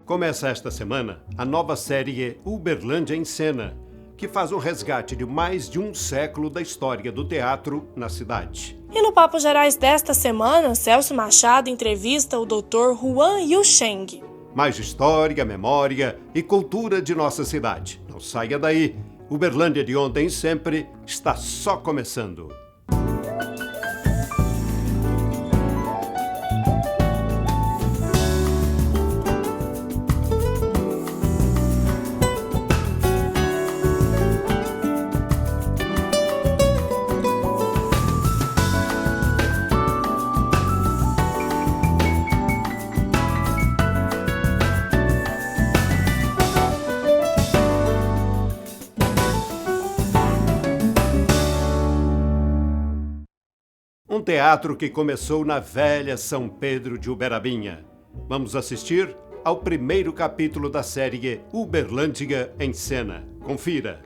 Começa esta semana a nova série Uberlândia em Cena, que faz um resgate de mais de um século da história do teatro na cidade. E no Papo Gerais desta semana, Celso Machado entrevista o Dr. Huan Yusheng. Mais história, memória e cultura de nossa cidade. Não saia daí, Uberlândia de ontem e sempre está só começando. Um teatro que começou na velha São Pedro de Uberabinha. Vamos assistir ao primeiro capítulo da série Uberlândia em Cena. Confira.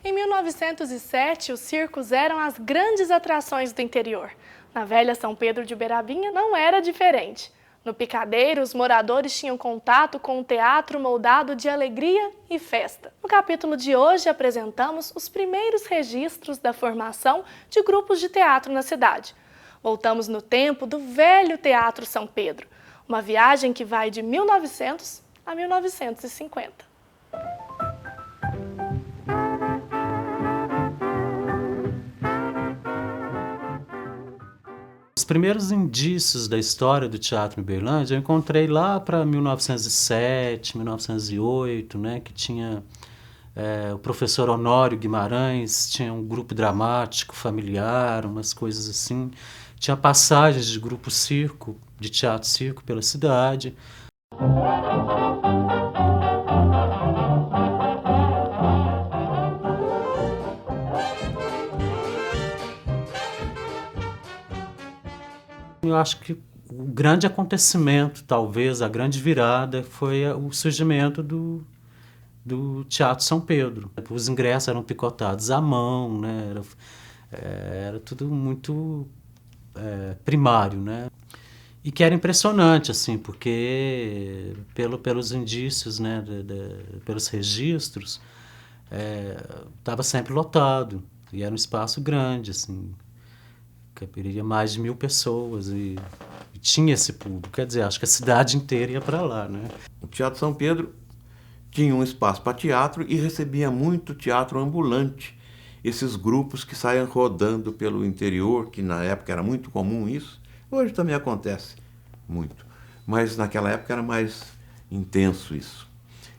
Em 1907, os circos eram as grandes atrações do interior. Na velha São Pedro de Uberabinha não era diferente. No Picadeiro, os moradores tinham contato com um teatro moldado de alegria e festa. No capítulo de hoje, apresentamos os primeiros registros da formação de grupos de teatro na cidade. Voltamos no tempo do velho Teatro São Pedro, uma viagem que vai de 1900 a 1950. Os primeiros indícios da história do teatro em Uberlândia eu encontrei lá para 1907, 1908, né, que tinha o professor Honório Guimarães, tinha um grupo dramático familiar, umas coisas assim. Tinha passagens de grupo circo, de teatro-circo pela cidade. Eu acho que o grande acontecimento, talvez, a grande virada, foi o surgimento do Teatro São Pedro. Os ingressos eram picotados à mão, né? Era tudo muito primário, né? E que era impressionante, assim, porque pelos indícios, né, pelos registros, estava sempre lotado. E era um espaço grande, assim, caberia mais de 1000 pessoas e tinha esse público. Quer dizer, acho que a cidade inteira ia para lá, né? O Teatro São Pedro tinha um espaço para teatro e recebia muito teatro ambulante. Esses grupos que saíam rodando pelo interior, que na época era muito comum isso. Hoje também acontece muito, mas naquela época era mais intenso isso.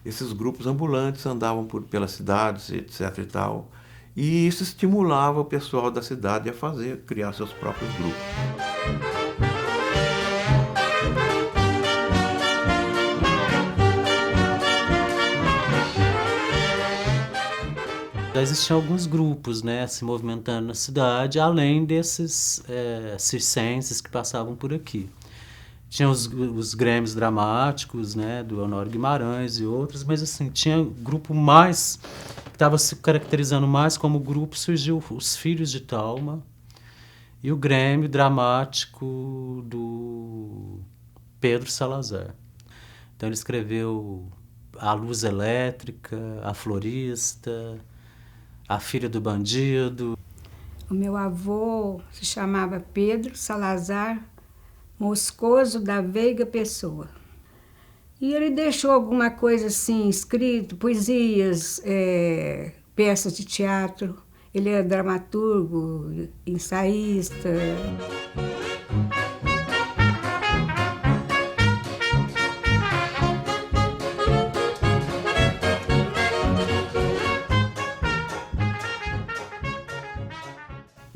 Esses grupos ambulantes andavam pelas cidades, etc. e tal, e isso estimulava o pessoal da cidade a criar seus próprios grupos. Já existiam alguns grupos, né, se movimentando na cidade, além desses circenses que passavam por aqui. Tinha os grêmios dramáticos, né, do Honório Guimarães e outros, mas assim, tinha grupo mais, que estava se caracterizando mais como grupo, surgiu os Filhos de Talma e o grêmio dramático do Pedro Salazar. Então ele escreveu A Luz Elétrica, A Florista, A Filha do Bandido. O meu avô se chamava Pedro Salazar Moscoso da Veiga Pessoa. E ele deixou alguma coisa assim, escrito, poesias, peças de teatro. Ele era dramaturgo, ensaísta.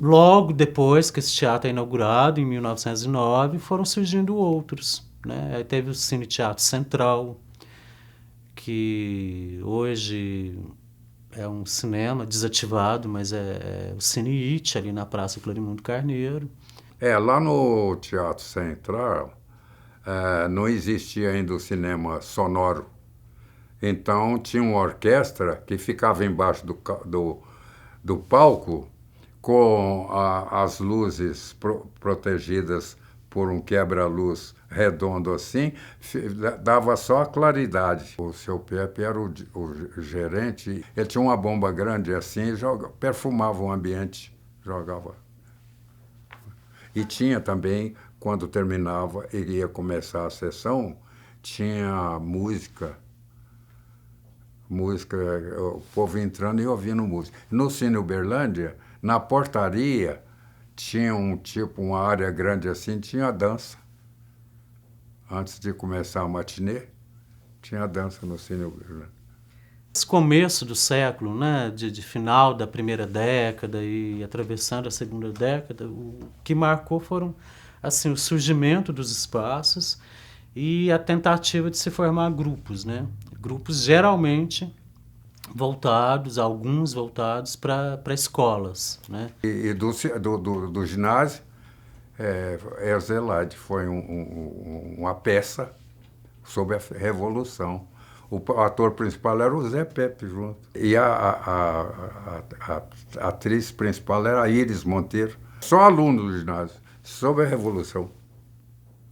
Logo depois que esse teatro é inaugurado, em 1909, foram surgindo outros, né? Aí teve o Cine Teatro Central, que hoje é um cinema desativado, mas é o Cine It, ali na Praça Clarimundo Carneiro. Lá no Teatro Central não existia ainda o cinema sonoro. Então tinha uma orquestra que ficava embaixo do palco, com as luzes protegidas por um quebra-luz redondo assim, dava só a claridade. O seu Pepe era o gerente, ele tinha uma bomba grande assim, perfumava o ambiente, jogava. E tinha também, quando terminava, iria começar a sessão, tinha música, o povo entrando e ouvindo música. No Cine Uberlândia, na portaria, tinha uma área grande assim, tinha dança. Antes de começar a matinê, tinha dança no Cine Uberlândia. Esse começo do século, né, de final da primeira década e atravessando a segunda década, o que marcou foram assim, o surgimento dos espaços e a tentativa de se formar grupos, né? Grupos geralmente alguns voltados para escolas, né? E do ginásio, Erzélade foi uma peça sobre a Revolução. O ator principal era o Zé Pepe junto. E a atriz principal era a Iris Monteiro. Só aluno do ginásio, sobre a Revolução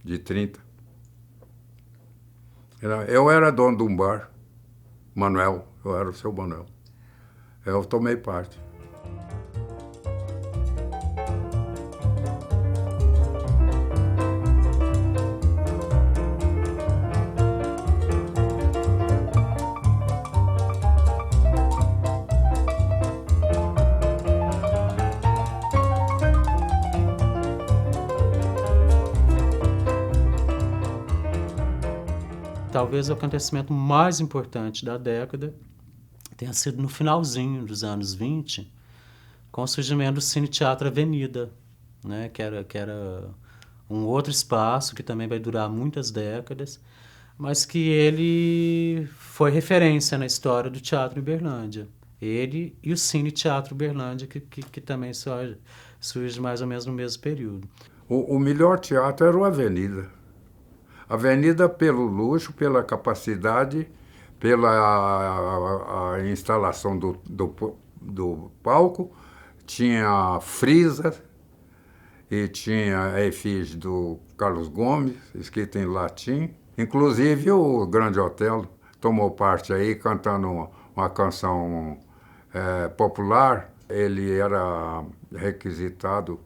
de 30. Eu era dono de um bar, Manuel, eu era o seu Manuel. Eu tomei parte. Talvez o acontecimento mais importante da década tenha sido no finalzinho dos anos 20, com o surgimento do Cine Teatro Avenida, né? que era um outro espaço que também vai durar muitas décadas, mas que ele foi referência na história do teatro em Uberlândia. Ele e o Cine Teatro Uberlândia, que também surge mais ou menos no mesmo período. O melhor teatro era o Avenida. Avenida pelo luxo, pela capacidade, pela a instalação do palco, tinha frisa e tinha a efígie do Carlos Gomes, escrita em latim. Inclusive o Grande Otelo tomou parte aí cantando uma canção popular. Ele era requisitado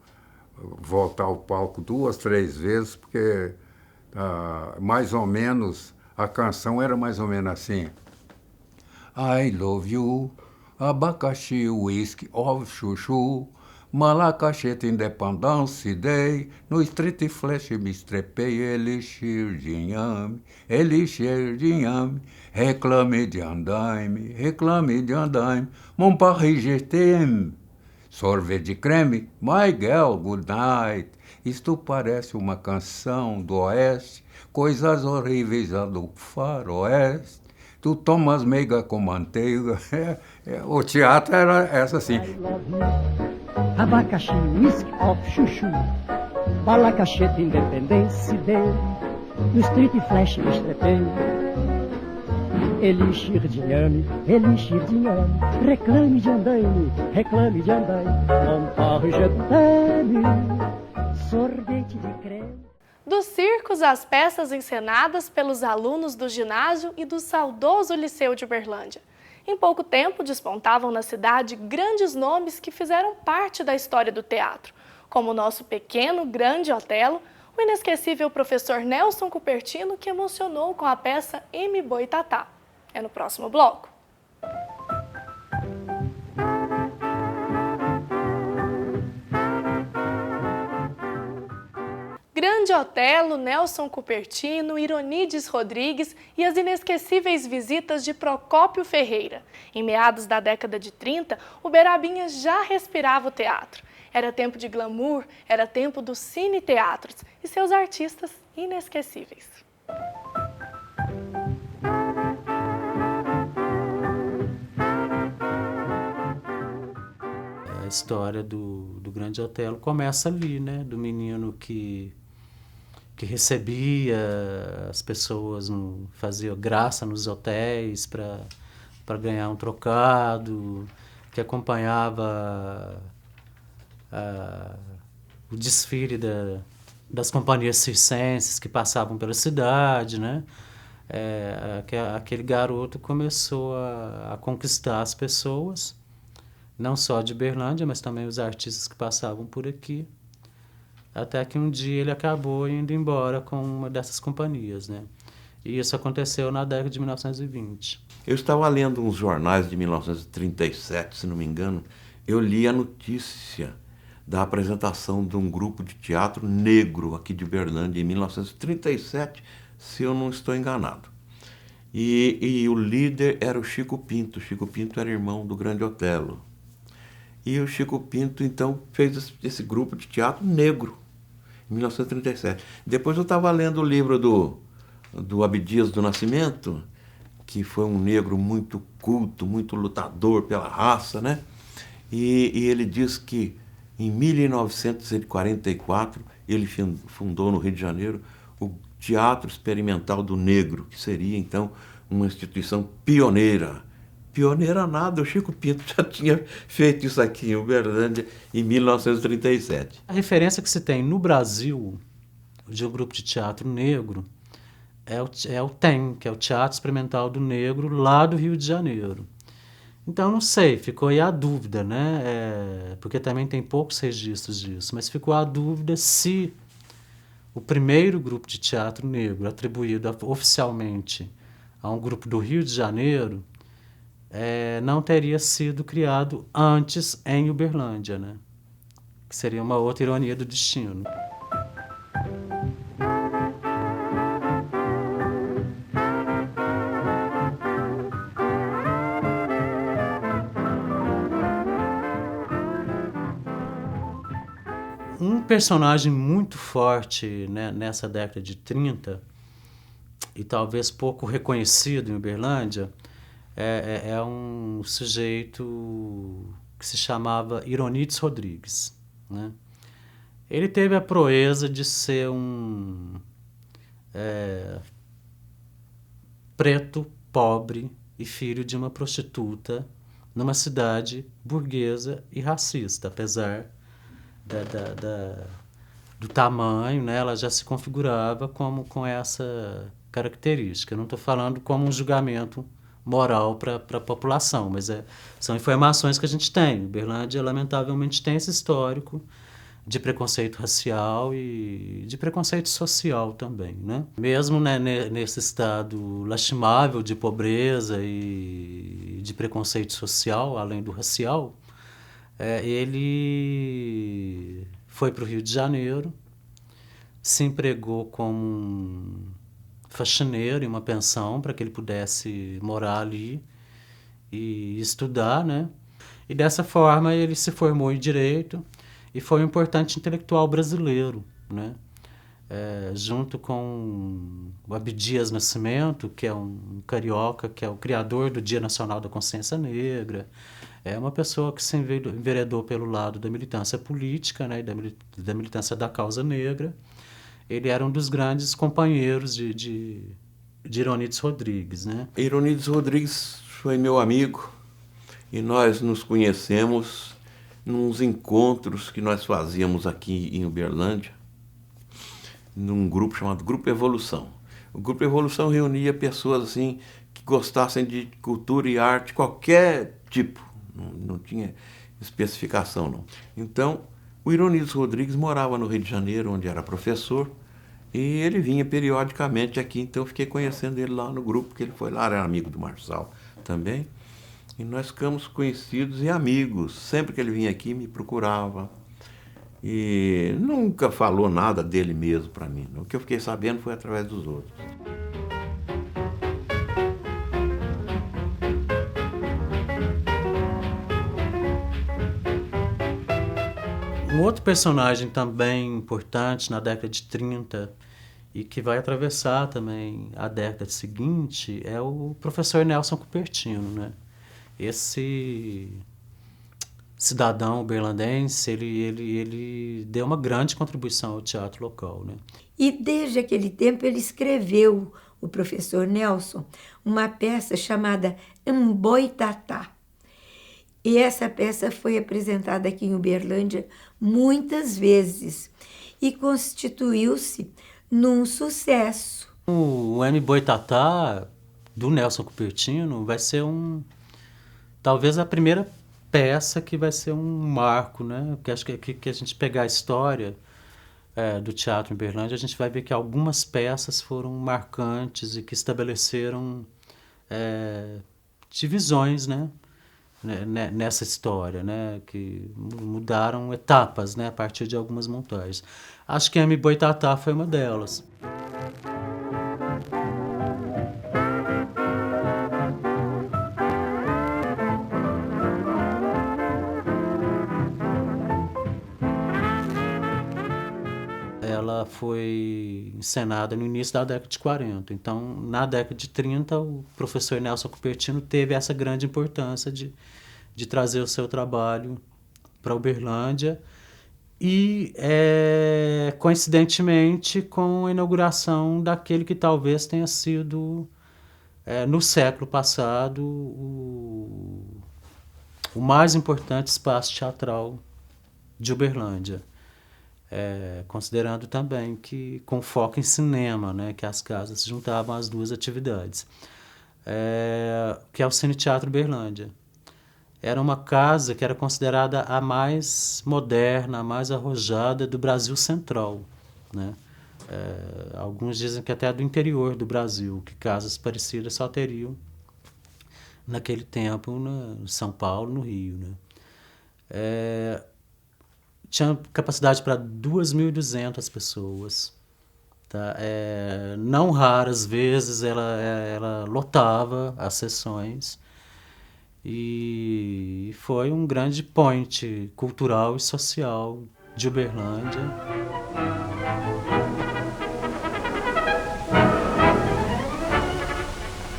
voltar ao palco 2, 3 vezes, porque mais ou menos, a canção era mais ou menos assim. I love you, abacaxi, whisky of chuchu, malacachete, Independence Day, no Street Flash me estrepei, elixir de inhame, reclame de andaime, mon Paris je t'aime, sorvete de creme, my girl, good night. Isto parece uma canção do Oeste, coisas horríveis do faroeste. Tu tomas meiga com manteiga. O teatro era essa assim. Abacaxi, whisky of chuchu, balacachete, Independence Day, no Street Flash me estrepei. Elixir de inhame, reclame de andaime, mon Paris je t'aime, sorvete de creme. Dos circos às peças encenadas pelos alunos do ginásio e do saudoso Liceu de Uberlândia. Em pouco tempo, despontavam na cidade grandes nomes que fizeram parte da história do teatro, como o nosso pequeno, grande Otelo, o inesquecível professor Nelson Cupertino, que emocionou com a peça M. Boitatá. É no próximo bloco. Grande Otelo, Nelson Cupertino, Ironides Rodrigues e as inesquecíveis visitas de Procópio Ferreira. Em meados da década de 30, Uberabinha já respirava o teatro. Era tempo de glamour, era tempo dos cine-teatros e seus artistas inesquecíveis. A história do Grande Otelo começa ali, né? Do menino que recebia as pessoas, fazia graça nos hotéis para ganhar um trocado, que acompanhava o desfile das companhias circenses que passavam pela cidade, né? Aquele garoto começou a conquistar as pessoas, não só de Uberlândia, mas também os artistas que passavam por aqui, até que um dia ele acabou indo embora com uma dessas companhias, né? E isso aconteceu na década de 1920. Eu estava lendo uns jornais de 1937, se não me engano, eu li a notícia da apresentação de um grupo de teatro negro aqui de Uberlândia em 1937, se eu não estou enganado. E o líder era o Chico Pinto. O Chico Pinto era irmão do Grande Otelo. E o Chico Pinto, então, fez esse grupo de teatro negro, em 1937. Depois eu estava lendo o livro do Abdias do Nascimento, que foi um negro muito culto, muito lutador pela raça, né? E ele diz que em 1944 ele fundou no Rio de Janeiro o Teatro Experimental do Negro, que seria então uma instituição pioneira. Pioneira nada, o Chico Pinto já tinha feito isso aqui em Uberlândia em 1937. A referência que se tem no Brasil de um grupo de teatro negro é o TEM, que é o Teatro Experimental do Negro, lá do Rio de Janeiro. Então, não sei, ficou aí a dúvida, né? Porque também tem poucos registros disso, mas ficou a dúvida se o primeiro grupo de teatro negro atribuído oficialmente a um grupo do Rio de Janeiro não teria sido criado antes em Uberlândia, né? Que seria uma outra ironia do destino. Um personagem muito forte, né, nessa década de 30, e talvez pouco reconhecido em Uberlândia, é um sujeito que se chamava Ironides Rodrigues, né? Ele teve a proeza de ser um preto, pobre e filho de uma prostituta numa cidade burguesa e racista, apesar do tamanho, né? Ela já se configurava com essa característica. Eu não estou falando como um julgamento moral para a população, mas são informações que a gente tem. Uberlândia, lamentavelmente, tem esse histórico de preconceito racial e de preconceito social também, né? Mesmo, né, nesse estado lastimável de pobreza e de preconceito social, além do racial, ele foi para o Rio de Janeiro, se empregou como faxineiro em uma pensão para que ele pudesse morar ali e estudar, né? E dessa forma ele se formou em Direito e foi um importante intelectual brasileiro, né? Junto com o Abdias Nascimento, que é um carioca, que é o criador do Dia Nacional da Consciência Negra. É uma pessoa que se enveredou pelo lado da militância política, né, da militância da causa negra. Ele era um dos grandes companheiros de Ironides Rodrigues, né? Ironides Rodrigues foi meu amigo e nós nos conhecemos nos encontros que nós fazíamos aqui em Uberlândia, num grupo chamado Grupo Evolução. O Grupo Evolução reunia pessoas assim que gostassem de cultura e arte, qualquer tipo, não tinha especificação, não. Então, o Ironides Rodrigues morava no Rio de Janeiro, onde era professor, e ele vinha periodicamente aqui, então eu fiquei conhecendo ele lá no grupo, que ele foi lá, era amigo do Marçal também, e nós ficamos conhecidos e amigos. Sempre que ele vinha aqui, me procurava, e nunca falou nada dele mesmo para mim. O que eu fiquei sabendo foi através dos outros. Um outro personagem também importante na década de 30 e que vai atravessar também a década seguinte é o professor Nelson Cupertino, né? Esse cidadão uberlandense, ele deu uma grande contribuição ao teatro local, né? E desde aquele tempo ele escreveu, o professor Nelson, uma peça chamada Mboitatá. E essa peça foi apresentada aqui em Uberlândia muitas vezes. e constituiu-se num sucesso. O M. Boitatá, do Nelson Cupertino, vai ser talvez a primeira peça que vai ser um marco, né? Porque acho que a gente pegar a história do teatro em Uberlândia, a gente vai ver que algumas peças foram marcantes e que estabeleceram divisões, né? Nessa história, né? Que mudaram etapas, né? A partir de algumas montagens. Acho que a M. Boitatá foi uma delas. Ela foi encenada no início da década de 40. Então, na década de 30, o professor Nelson Cupertino teve essa grande importância de trazer o seu trabalho para Uberlândia e, coincidentemente, com a inauguração daquele que talvez tenha sido, no século passado, o mais importante espaço teatral de Uberlândia. Considerando também que com foco em cinema, né, que as casas se juntavam às duas atividades, que é o Cine Teatro Uberlândia. Era uma casa que era considerada a mais moderna, a mais arrojada do Brasil Central, né? Alguns dizem que até do interior do Brasil, que casas parecidas só teriam naquele tempo no São Paulo, no Rio, né? Tinha capacidade para 2.200 pessoas. Tá? Não raras vezes ela lotava as sessões e foi um grande point cultural e social de Uberlândia.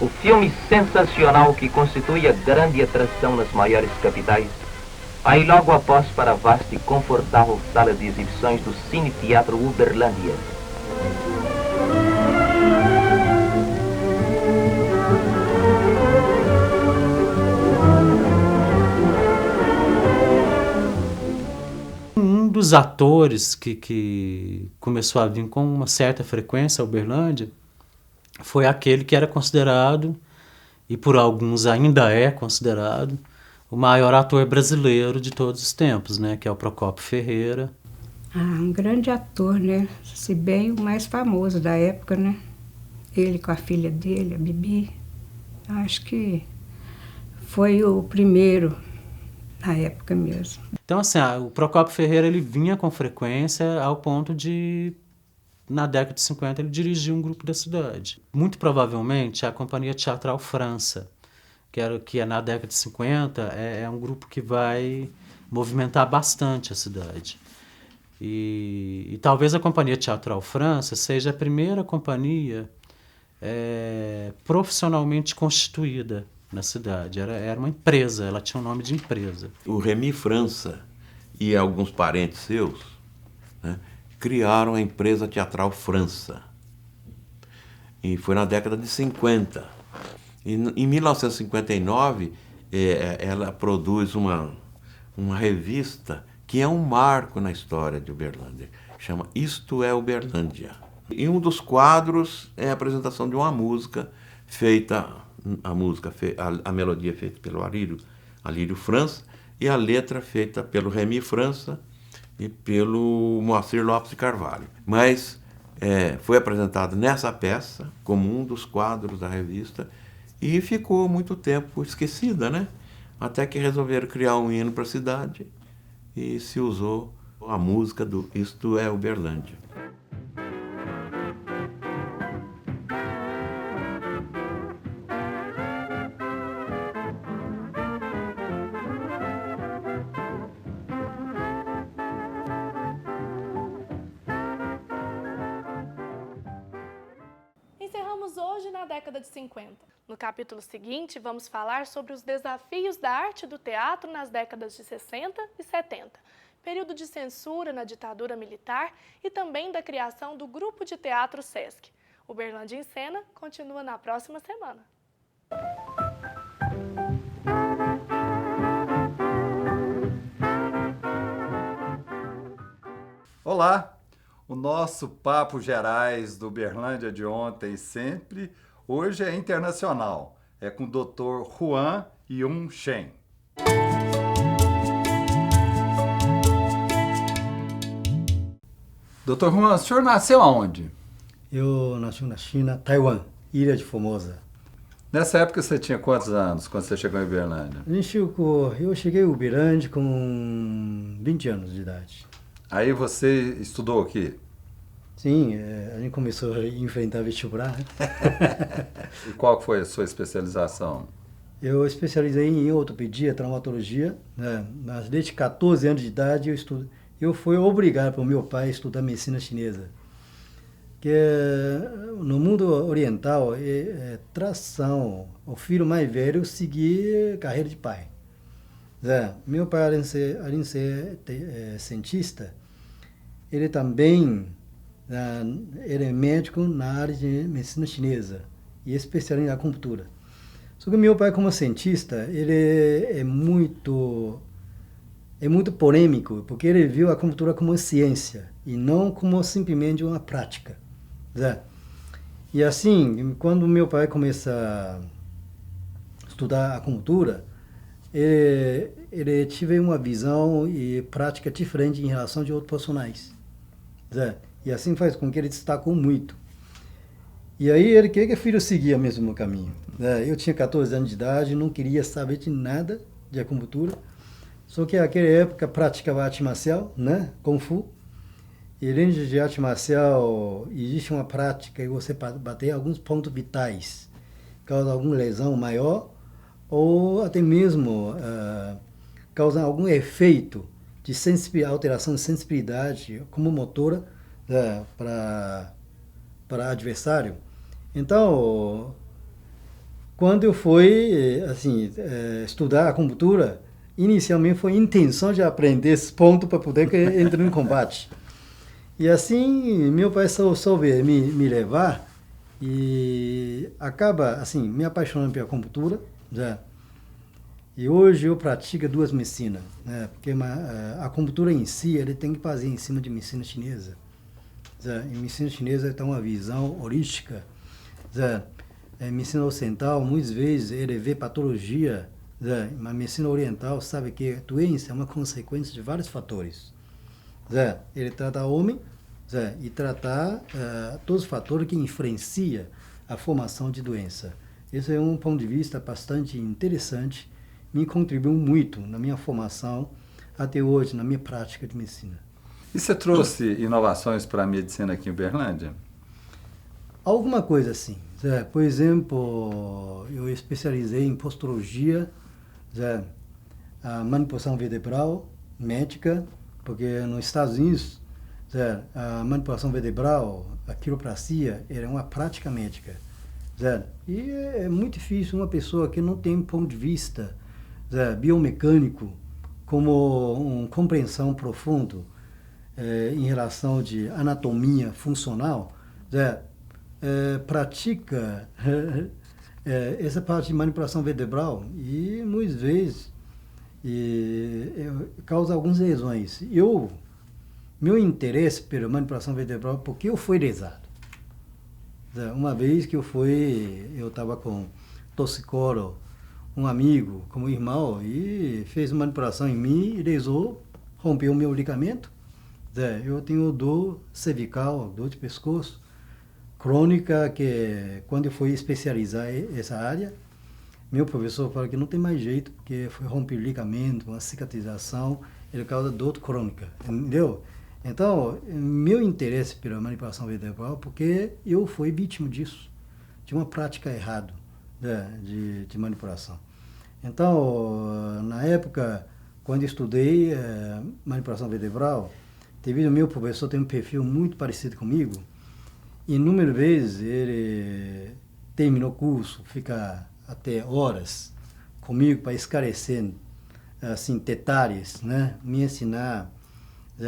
O filme sensacional que constitui a grande atração nas maiores capitais aí logo após para a vasta e confortável sala de exibições do Cine Teatro Uberlândia. Um dos atores que começou a vir com uma certa frequência a Uberlândia foi aquele que era considerado, e por alguns ainda é considerado, o maior ator brasileiro de todos os tempos, né? Que é o Procópio Ferreira. Um grande ator, né? Se bem o mais famoso da época, né? Ele com a filha dele, a Bibi. Acho que foi o primeiro na época mesmo. Então, assim, o Procópio Ferreira ele vinha com frequência ao ponto de, na década de 50, ele dirigiu um grupo da cidade. Muito provavelmente a Companhia Teatral França, que na década de 50, é um grupo que vai movimentar bastante a cidade. E talvez a Companhia Teatral França seja a primeira companhia profissionalmente constituída na cidade. Era uma empresa, ela tinha um nome de empresa. O Remy França e alguns parentes seus, né, criaram a empresa Teatral França. E foi na década de 50. Em 1959, ela produz uma revista que é um marco na história de Uberlândia. Chama Isto é Uberlândia. E um dos quadros é a apresentação de uma música feita, a melodia feita pelo Alírio França e a letra feita pelo Remy França e pelo Moacir Lopes de Carvalho. Mas foi apresentado nessa peça como um dos quadros da revista e ficou muito tempo esquecida, né? Até que resolveram criar um hino para a cidade e se usou a música do Isto é Uberlândia. Encerramos hoje na década de 50. No capítulo seguinte, vamos falar sobre os desafios da arte e do teatro nas décadas de 60 e 70, período de censura na ditadura militar e também da criação do Grupo de Teatro Sesc. Uberlândia em Cena continua na próxima semana. Olá! O nosso Papo Gerais do Uberlândia de ontem e sempre, hoje é internacional. É com o Dr. Juan Yun Shen. Dr. Juan, o senhor nasceu aonde? Eu nasci na China, Taiwan, Ilha de Formosa. Nessa época você tinha quantos anos quando você chegou em Uberlândia? Eu cheguei em Uberlândia com 20 anos de idade. Aí você estudou aqui? Sim, a gente começou a enfrentar vestibular. E qual foi a sua especialização? Eu especializei em ortopedia, traumatologia, né? Mas desde 14 anos de idade eu fui obrigado pelo meu pai a estudar medicina chinesa. Que no mundo oriental é tradição o filho mais velho seguir carreira de pai. Meu pai, além de ser cientista, ele também ele é médico na área de medicina chinesa e especialista em acupuntura. Só que meu pai, como cientista, ele é muito polêmico, porque ele viu a acupuntura como uma ciência e não como simplesmente uma prática. E assim, quando meu pai começa a estudar acupuntura, ele teve uma visão e prática diferente em relação de outros profissionais. E assim faz com que ele destacou muito. E aí ele queria que o filho seguia o mesmo caminho. Eu tinha 14 anos de idade, não queria saber de nada de acupuntura, só que naquela época praticava arte marcial, né? Kung Fu. E dentro de arte marcial existe uma prática que você bater alguns pontos vitais, causa alguma lesão maior, ou até mesmo causa algum efeito de alteração de sensibilidade como motora para adversário. Então, quando eu fui estudar acupuntura, inicialmente foi a intenção de aprender esse ponto para poder entrar em combate. E assim, meu pai soube me levar e acaba, assim, me apaixonando pela acupuntura. E hoje eu pratico duas medicinas, né? Porque a acupuntura em si, ele tem que fazer em cima de medicina chinesa. Em medicina chinesa tem uma visão holística. Em medicina ocidental, muitas vezes, ele vê patologia, mas medicina oriental sabe que a doença é uma consequência de vários fatores. Ele trata o homem e tratar todos os fatores que influenciam a formação de doença. Esse é um ponto de vista bastante interessante, me contribuiu muito na minha formação até hoje, na minha prática de medicina. E você trouxe inovações para a medicina aqui em Uberlândia? Alguma coisa assim. Por exemplo, eu especializei em posturologia, a manipulação vertebral médica, porque nos Estados Unidos, a manipulação vertebral, a quiropraxia, é uma prática médica. E é muito difícil uma pessoa que não tem um ponto de vista biomecânico, como uma compreensão profunda em relação de anatomia funcional, pratica essa parte de manipulação vertebral e muitas vezes causa algumas lesões. Meu interesse pela manipulação vertebral, porque eu fui lesado. Uma vez que eu estava com torcicolo, um amigo, como irmão, e fez manipulação em mim, lesou, rompeu o meu ligamento. Eu tenho dor cervical, dor de pescoço, crônica, que quando eu fui especializar essa área, meu professor falou que não tem mais jeito, porque foi romper o ligamento, uma cicatrização, ele causa dor crônica, entendeu? Então, meu interesse pela manipulação vertebral, porque eu fui vítima disso, de uma prática errada de manipulação. Então, na época, quando estudei manipulação vertebral, devido ao meu professor ter um perfil muito parecido comigo, inúmeras vezes ele terminou o curso, fica até horas comigo para esclarecer assim, detalhes, né? Me ensinar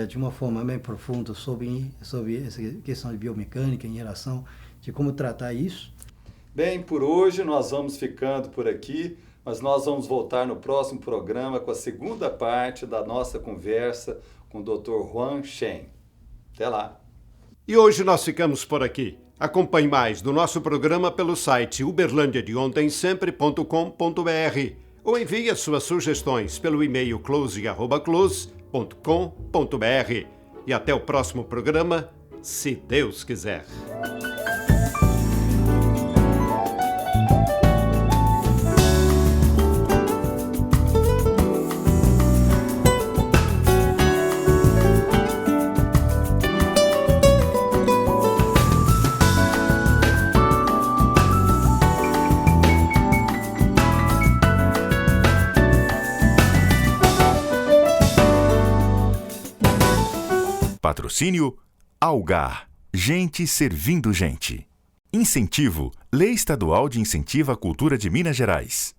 de uma forma bem profunda sobre essa questão de biomecânica em relação de como tratar isso. Bem, por hoje nós vamos ficando por aqui, mas nós vamos voltar no próximo programa com a segunda parte da nossa conversa com o Dr. Juan Shen. Até lá! E hoje nós ficamos por aqui. Acompanhe mais do nosso programa pelo site uberlandiadeontensempre.com.br ou envie as suas sugestões pelo e-mail close@close.com.br. E até o próximo programa, se Deus quiser. Patrocínio Algar. Gente servindo gente. Incentivo. Lei Estadual de Incentivo à Cultura de Minas Gerais.